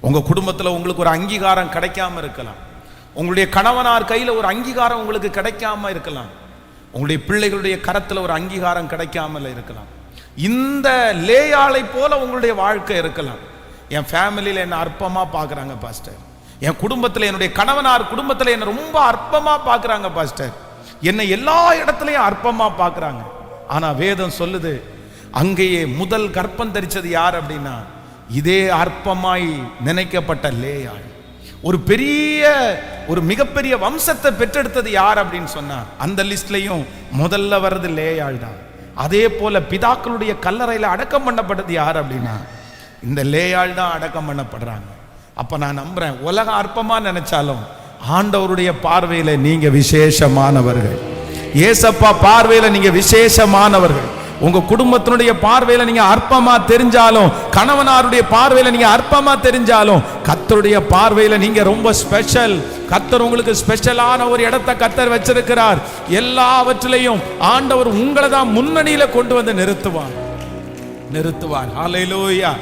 உங்க குடும்பத்தில் உங்களுக்கு ஒரு அங்கீகாரம் கிடைக்காம இருக்கலாம். உங்களுடைய கணவனார் கையில் ஒரு அங்கீகாரம் உங்களுக்கு கிடைக்காம இருக்கலாம். உங்களுடைய பிள்ளைகளுடைய கரத்தில் ஒரு அங்கீகாரம் கிடைக்காமல் இருக்கலாம். இந்த லேயாளை போல உங்களுடைய வாழ்க்கை இருக்கலாம். என் ஃபேமிலியில் என்ன அற்பமாக பார்க்குறாங்க பாஸ்டர், என் குடும்பத்தில் என்னுடைய கணவனார் குடும்பத்தில் என்ன ரொம்ப அற்பமாக பார்க்குறாங்க பாஸ்டர், என்னை எல்லா இடத்துலையும் அற்பமாக பார்க்குறாங்க. ஆனால் வேதம் சொல்லுது, அங்கேயே முதல் கர்ப்பம் தரிச்சது யார் அப்படின்னா இதே அற்பமாய் நினைக்கப்பட்ட லேயாள். ஒரு மிகப்பெரிய வம்சத்தை பெற்றெடுத்தது யார் அப்படின்னு சொன்னா அந்த லிஸ்ட்லையும் முதல்ல வர்றது லேயாள் தான். அதே போல பிதாக்களுடைய கல்லறையில் அடக்கம் பண்ணப்பட்டது யார் அப்படின்னா இந்த லேயாள் தான் அடக்கம் பண்ணப்படுறாங்க. அப்ப நான் நம்புறேன், உலகம் அற்பமா நினைச்சாலும் ஆண்டவருடைய பார்வையில நீங்க விசேஷமானவர்கள். ஏசப்பா பார்வையில நீங்க விசேஷமானவர்கள். உங்க குடும்பத்தினுடைய பார்வையில நீங்க அற்பமா தெரிஞ்சாலும், கணவனாருடைய பார்வையில நீங்க அற்பமா தெரிஞ்சாலும், கர்த்தருடைய பார்வையில நீங்க ரொம்ப ஸ்பெஷல். கர்த்தர் உங்களுக்கு ஸ்பெஷலான ஒரு இடத்தை கர்த்தர் வச்சிருக்கிறார். எல்லாவற்றிலையும் ஆண்டவர் உங்களை தான் முன்னணியில கொண்டு வந்து நிறுத்துவார். ஹல்லேலூயா.